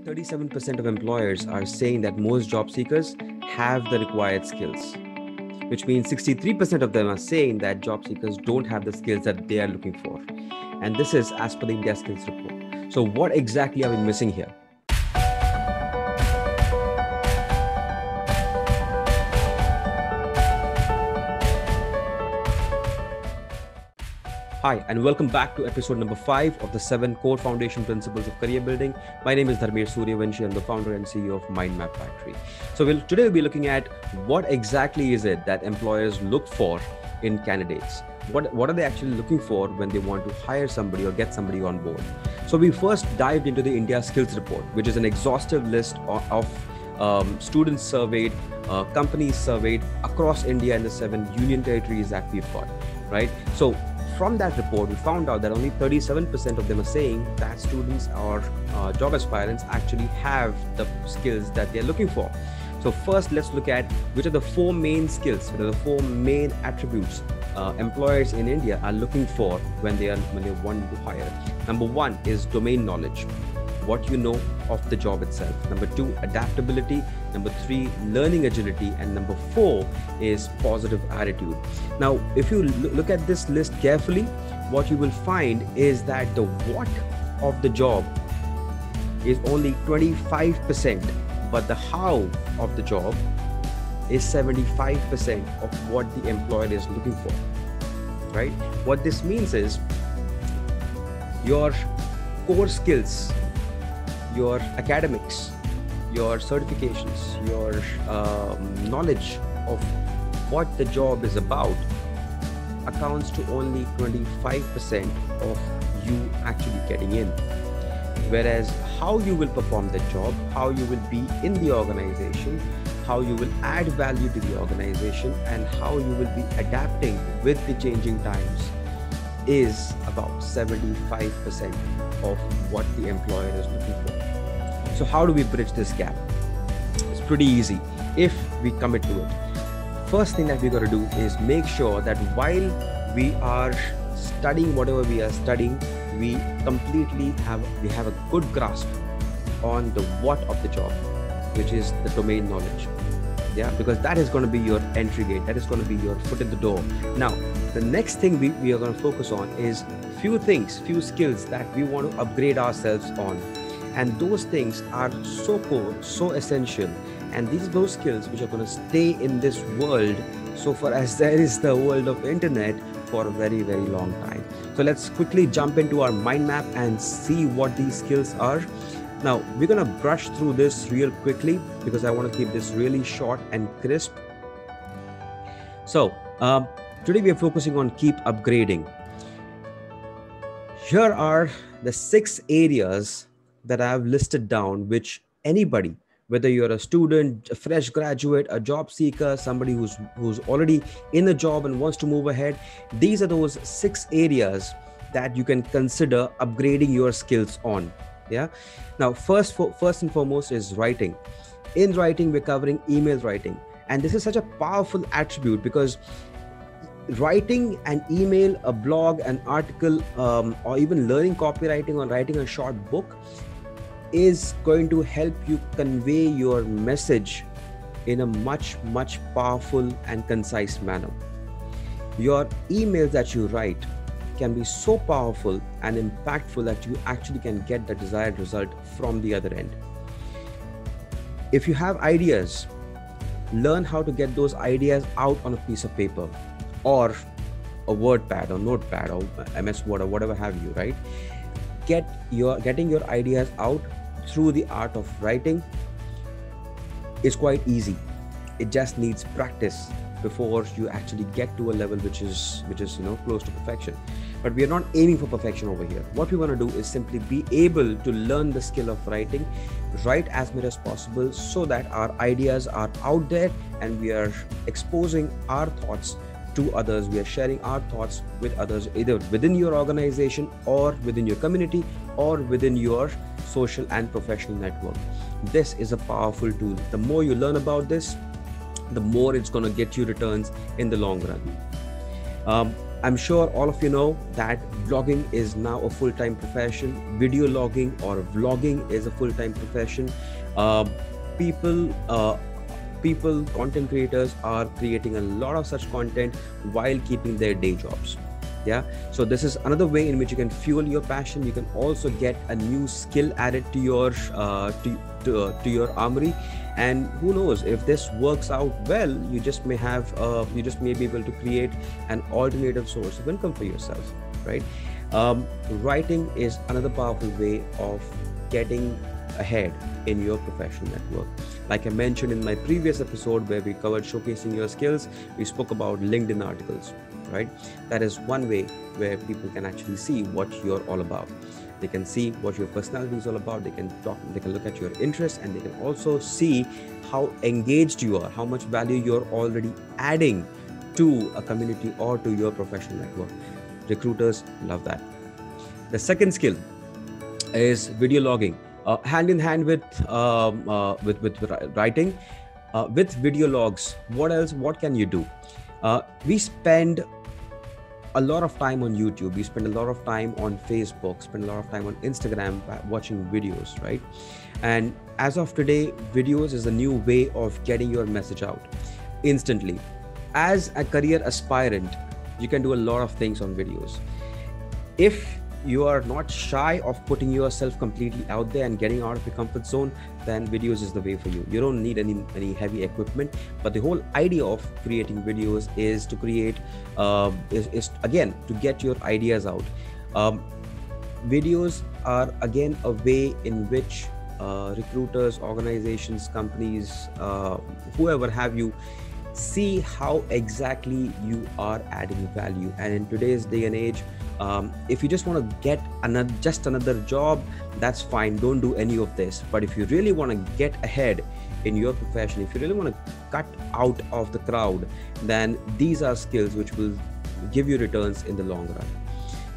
37% of employers are saying that most job seekers have the required skills, which means 63% of them are saying that job seekers don't have the skills that they are looking for. And this is as per the India Skills Report. So what exactly are we missing here? Hi, and welcome back to episode number 5 of the 7 core foundation principles of career building. My name is Dharmir Suryavanshi. I'm the founder and CEO of Mindmap Factory. So today we'll be looking at what exactly is it that employers look for in candidates. What are they actually looking for when they want to hire somebody or get somebody on board? So we first dived into the India Skills Report, which is an exhaustive list of students surveyed, companies surveyed across India and the 7 union territories that we've got, right? So from that report, we found out that only 37% of them are saying that students or job aspirants actually have the skills that they're looking for. So first, let's look at which are the 4 main skills, which are the 4 main attributes employers in India are looking for when they want to hire. Number 1 is domain knowledge, what you know of the job itself. Number 2, adaptability. Number 3, learning agility. And number 4 is positive attitude. Now, if you look at this list carefully, what you will find is that the what of the job is only 25%, but the how of the job is 75% of what the employer is looking for, right? What this means is your core skills, your academics, your certifications, your knowledge of what the job is about accounts to only 25% of you actually getting in. Whereas how you will perform the job, how you will be in the organization, how you will add value to the organization, and how you will be adapting with the changing times is about 75% of what the employer is looking for. So how do we bridge this gap? It's pretty easy if we commit to it. First thing that we got to do is make sure that while we are studying whatever we are studying, we completely have a good grasp on the what of the job, which is the domain knowledge. Yeah, because that is going to be your entry gate. That is going to be your foot in the door. Now, the next thing we are going to focus on is few skills that we want to upgrade ourselves on. And those things are so core, so essential. And these are those skills which are going to stay in this world so far as there is the world of internet for a very, very long time. So let's quickly jump into our mind map and see what these skills are. Now, we're going to brush through this real quickly because I want to keep this really short and crisp. So today we are focusing on keep upgrading. Here are the 6 areas that I have listed down, which anybody, whether you're a student, a fresh graduate, a job seeker, somebody who's already in a job and wants to move ahead, these are those 6 areas that you can consider upgrading your skills on. Yeah. Now, first and foremost is writing. In writing, we're covering email writing, and this is such a powerful attribute because writing an email, a blog, an article, or even learning copywriting or writing a short book is going to help you convey your message in a much, much powerful and concise manner. Your emails that you write can be so powerful and impactful that you actually can get the desired result from the other end. If you have ideas, learn how to get those ideas out on a piece of paper or a WordPad or Notepad or MS Word or whatever have you, right? Getting your ideas out through the art of writing is quite easy. It just needs practice before you actually get to a level which is close to perfection. But we are not aiming for perfection over here. What we want to do is simply be able to learn the skill of writing, write as much as possible so that our ideas are out there and we are exposing our thoughts to others. We are sharing our thoughts with others, either within your organization or within your community or within your social and professional network. This is a powerful tool. The more you learn about this, the more it's going to get you returns in the long run. I'm sure all of you know that vlogging is now a full-time profession. Video logging or vlogging is a full-time profession. Uh, people, uh, people, content creators are creating a lot of such content while keeping their day jobs. Yeah. So this is another way in which you can fuel your passion. You can also get a new skill added to your to your armory. And who knows, if this works out well, you just may be able to create an alternative source of income for yourself, right? Writing is another powerful way of getting ahead in your professional network. Like I mentioned in my previous episode where we covered showcasing your skills, we spoke about LinkedIn articles, right? That is one way where people can actually see what you're all about. They can see what your personality is all about. They can look at your interests, and they can also see how engaged you are, how much value you're already adding to a community or to your professional network. Recruiters love that. The second skill is video logging. Hand in hand with writing, with video logs. What else? What can you do? We spend a lot of time on YouTube. We spend a lot of time on Facebook, spend a lot of time on Instagram watching videos, right? And as of today, videos is a new way of getting your message out instantly. As a career aspirant, you can do a lot of things on videos. If you are not shy of putting yourself completely out there and getting out of your comfort zone, then videos is the way for you. You don't need any heavy equipment, but the whole idea of creating videos is to create is again to get your ideas out. Videos are again a way in which recruiters, organizations, companies, whoever have you, see how exactly you are adding value. And in today's day and age, if you just want to get another job, that's fine, don't do any of this. But if you really want to get ahead in your profession, if you really want to cut out of the crowd, then these are skills which will give you returns in the long run.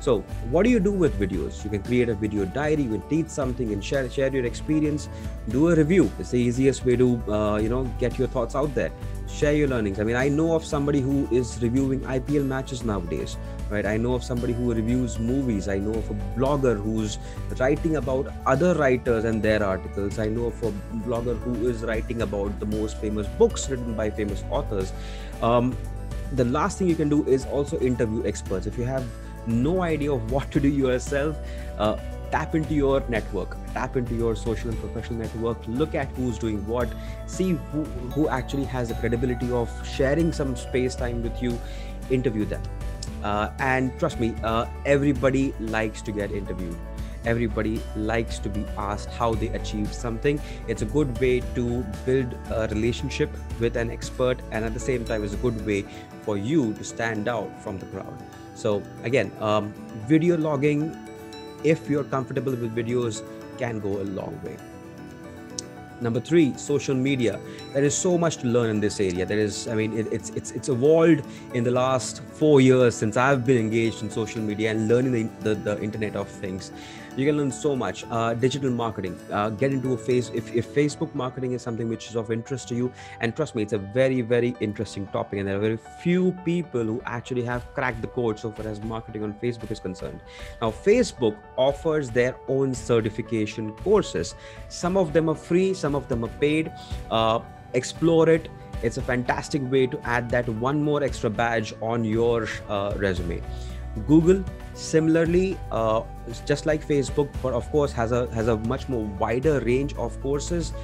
So what do you do with videos? You can create a video diary, you can teach something and share your experience, do a review. It's the easiest way to get your thoughts out there. Share your learnings. I mean, I know of somebody who is reviewing IPL matches nowadays, right? I know of somebody who reviews movies. I know of a blogger who's writing about other writers and their articles. I know of a blogger who is writing about the most famous books written by famous authors. The last thing you can do is also interview experts. If you have no idea of what to do yourself, tap into your network, tap into your social and professional network, look at who's doing what, see who actually has the credibility of sharing some space time with you, interview them. And trust me, everybody likes to get interviewed. Everybody likes to be asked how they achieved something. It's a good way to build a relationship with an expert, and at the same time, it's a good way for you to stand out from the crowd. So again, video logging, if you're comfortable with videos, can go a long way. Number 3, social media. There is so much to learn in this area. There is, I mean, it's evolved in the last 4 years since I've been engaged in social media and learning the Internet of Things. You can learn so much. Digital marketing. Get into if Facebook marketing is something which is of interest to you, and trust me, it's a very, very interesting topic, and there are very few people who actually have cracked the code so far as marketing on Facebook is concerned. Now, Facebook offers their own certification courses. Some of them are free, some of them are paid. Explore it. It's a fantastic way to add that one more extra badge on your resume. Google, similarly, just like Facebook, but of course has a much more wider range of courses.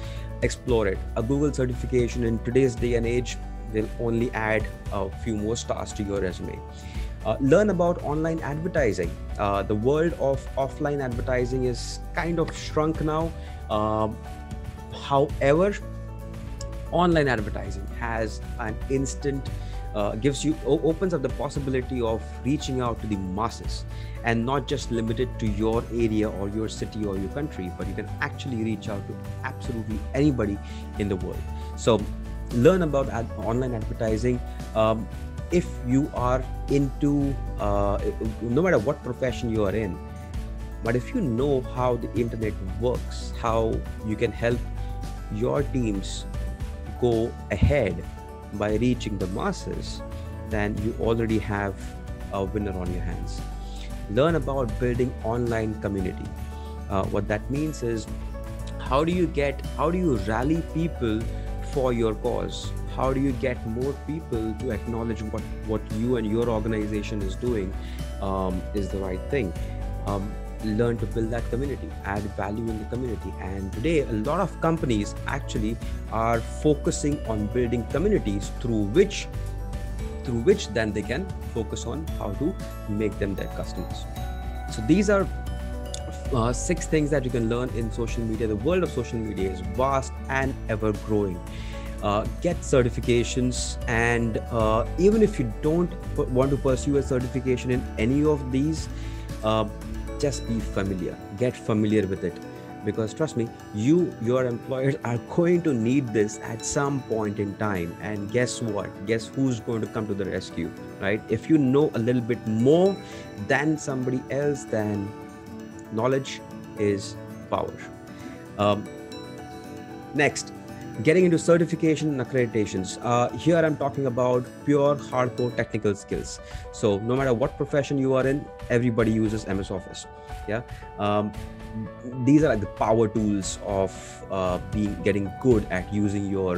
Explore it. A Google certification in today's day and age will only add a few more stars to your resume. Learn about online advertising. The world of offline advertising is kind of shrunk now. However, online advertising has an instant opens up the possibility of reaching out to the masses, and not just limited to your area or your city or your country, but you can actually reach out to absolutely anybody in the world. So learn about online advertising. If you are into no matter what profession you are in, but if you know how the internet works, how you can help your teams go ahead by reaching the masses, then you already have a winner on your hands. Learn about building online community. What that means is, how do you rally people for your cause? How do you get more people to acknowledge what you and your organization is doing is the right thing? Learn to build that community, add value in the community. And today, a lot of companies actually are focusing on building communities through which then they can focus on how to make them their customers. So these are 6 things that you can learn in social media. The world of social media is vast and ever growing. Get certifications, and even if you don't want to pursue a certification in any of these, just be familiar, get familiar with it, because trust me, your employers are going to need this at some point in time. And guess what? Guess who's going to come to the rescue, right? If you know a little bit more than somebody else, then knowledge is power. Next, getting into certification and accreditations. Here I'm talking about pure hardcore technical skills. So no matter what profession you are in, everybody uses MS Office. Yeah. These are like the power tools of getting good at using your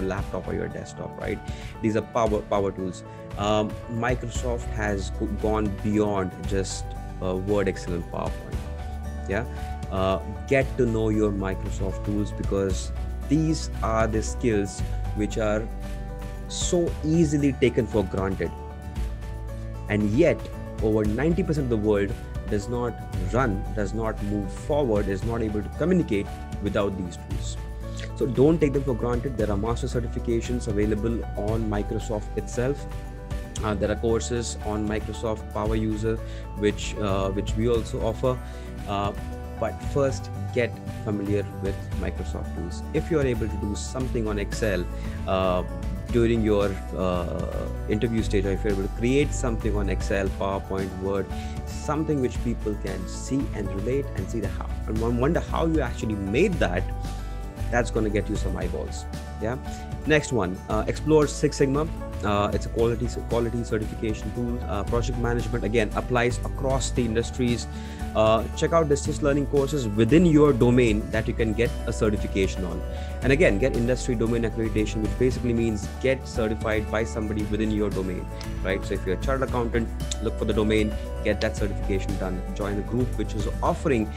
laptop or your desktop, right? These are power tools. Microsoft has gone beyond just Word, Excel, and PowerPoint. Yeah. Get to know your Microsoft tools, because these are the skills which are so easily taken for granted, and yet over 90% of the world does not move forward, is not able to communicate without these tools. So don't take them for granted. There are master certifications available on Microsoft itself. There are courses on Microsoft Power User, which we also offer. But first, get familiar with Microsoft tools. If you are able to do something on Excel during your interview stage, or if you're able to create something on Excel, PowerPoint, Word, something which people can see and relate and see the how, and wonder how you actually made that, that's going to get you some eyeballs. Yeah. Next one, explore Six Sigma. It's a quality certification tool. Project management, again, applies across the industries. Check out distance learning courses within your domain that you can get a certification on. And again, get industry domain accreditation, which basically means get certified by somebody within your domain, right? So if you're a chartered accountant, look for the domain, get that certification done. Join a group which is offering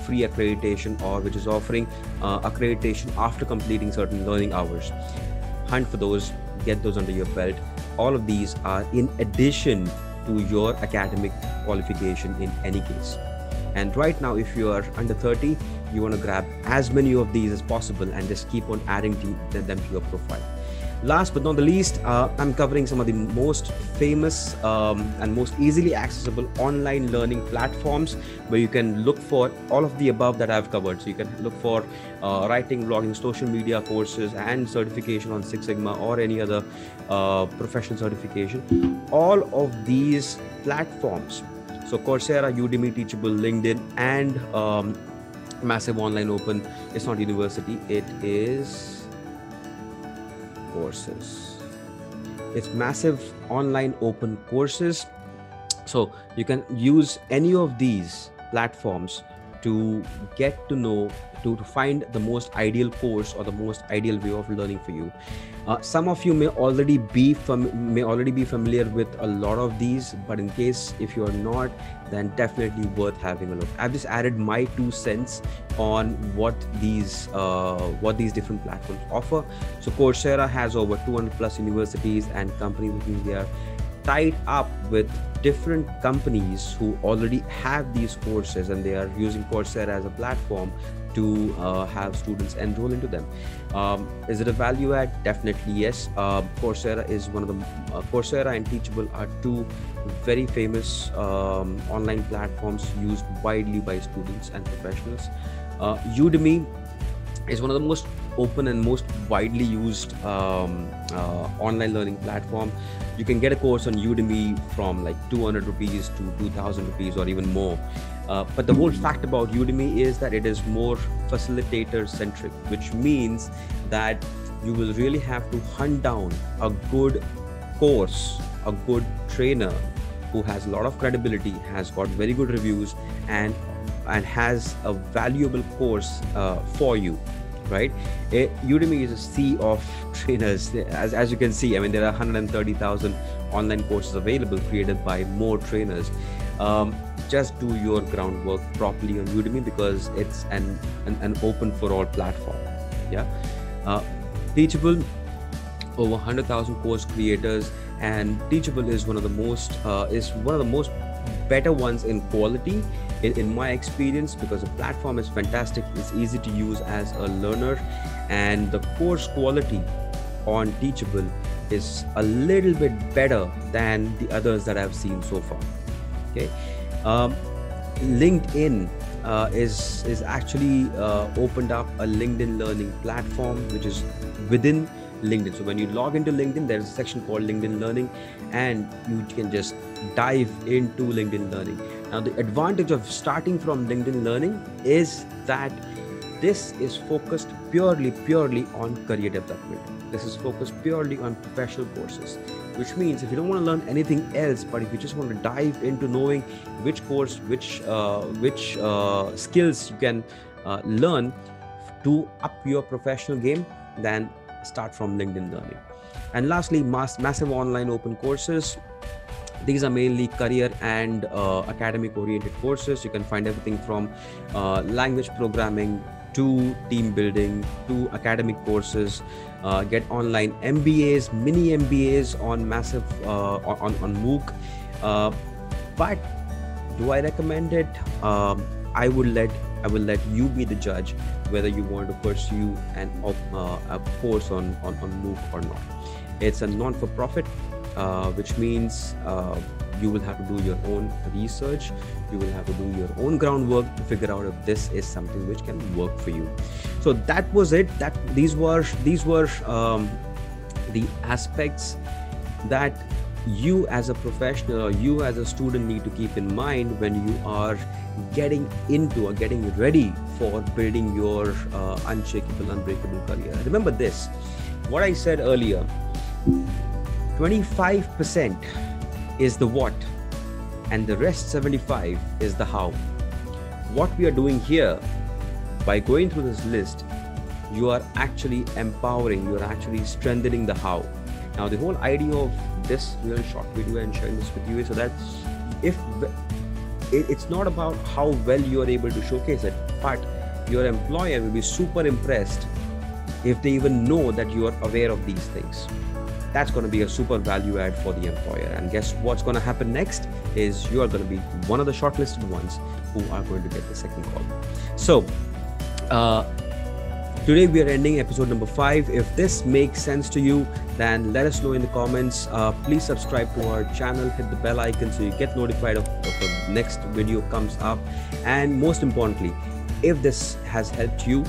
free accreditation, or which is offering accreditation after completing certain learning hours. Hunt for those, get those under your belt. All of these are in addition to your academic qualification in any case. And right now, if you are under 30, you want to grab as many of these as possible and just keep on adding them to your profile. Last but not the least, I'm covering some of the most famous and most easily accessible online learning platforms where you can look for all of the above that I've covered. So you can look for writing, blogging, social media courses, and certification on Six Sigma or any other professional certification. All of these platforms, so Coursera, Udemy, Teachable, LinkedIn, and Massive Online Open. It's not university, it is courses. It's Massive Online Open Courses. So you can use any of these platforms to get to know, to find the most ideal course or the most ideal way of learning for you. Some of you may already be familiar with a lot of these, but in case if you are not, then definitely worth having a look. I've just added my 2 cents on what these different platforms offer. So Coursera has over 200 plus universities and companies with whom they are tied up with different companies who already have these courses, and they are using Coursera as a platform to have students enroll into them. Is it a value add? Definitely yes. Coursera is one of the Coursera and Teachable are 2 very famous online platforms used widely by students and professionals. Udemy is one of the most open and most widely used online learning platform. You can get a course on Udemy from like 200 rupees to 2000 rupees or even more. But the whole fact about Udemy is that it is more facilitator centric, which means that you will really have to hunt down a good course, a good trainer who has a lot of credibility, has got very good reviews, and has a valuable course for you, right? Udemy is a sea of trainers. As you can see, I mean, there are 130,000 online courses available, created by more trainers. Just do your groundwork properly on Udemy, because it's an open for all platform. Yeah. Teachable, over 100,000 course creators, and Teachable is one of the most better ones in quality in my experience, because the platform is fantastic. It's easy to use as a learner, and the course quality on Teachable is a little bit better than the others that I've seen so far. Okay. LinkedIn is actually opened up a LinkedIn learning platform, which is within LinkedIn. So when you log into LinkedIn, there's a section called LinkedIn Learning, and you can just dive into LinkedIn Learning. Now, the advantage of starting from LinkedIn Learning is that this is focused purely on career development. This is focused purely on professional courses, which means if you don't want to learn anything else, but if you just want to dive into knowing which course, which skills you can learn to up your professional game, then start from LinkedIn Learning. And lastly, massive online open courses. These are mainly career and academic oriented courses. You can find everything from language programming to team building to academic courses. Get online MBAs, mini MBAs on massive on MOOC. But do I recommend it? I will let you be the judge whether you want to pursue a course on MOOC or not. It's a non-for-profit, which means you will have to do your own research. You will have to do your own groundwork to figure out if this is something which can work for you. So that was it. These were the aspects that you as a professional or you as a student need to keep in mind when you are getting into or getting ready for building your unshakable, unbreakable career. Remember this, what I said earlier, 25% is the what, and the rest 75 is the how. What we are doing here, by going through this list, you are actually empowering, you are actually strengthening the how. Now, the whole idea of this real short video and sharing this with you is so that it's not about how well you are able to showcase it, but your employer will be super impressed if they even know that you are aware of these things. That's going to be a super value add for the employer. And guess what's going to happen next is you are going to be one of the shortlisted ones who are going to get the second call. So today we are ending episode number 5. If this makes sense to you, then let us know in the comments. Please subscribe to our channel, hit the bell icon so you get notified of the next video comes up. And most importantly, if this has helped you,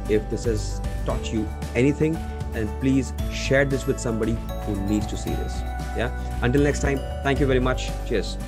if this has taught you anything, and please share this with somebody who needs to see this. Yeah. Until next time, thank you very much. Cheers.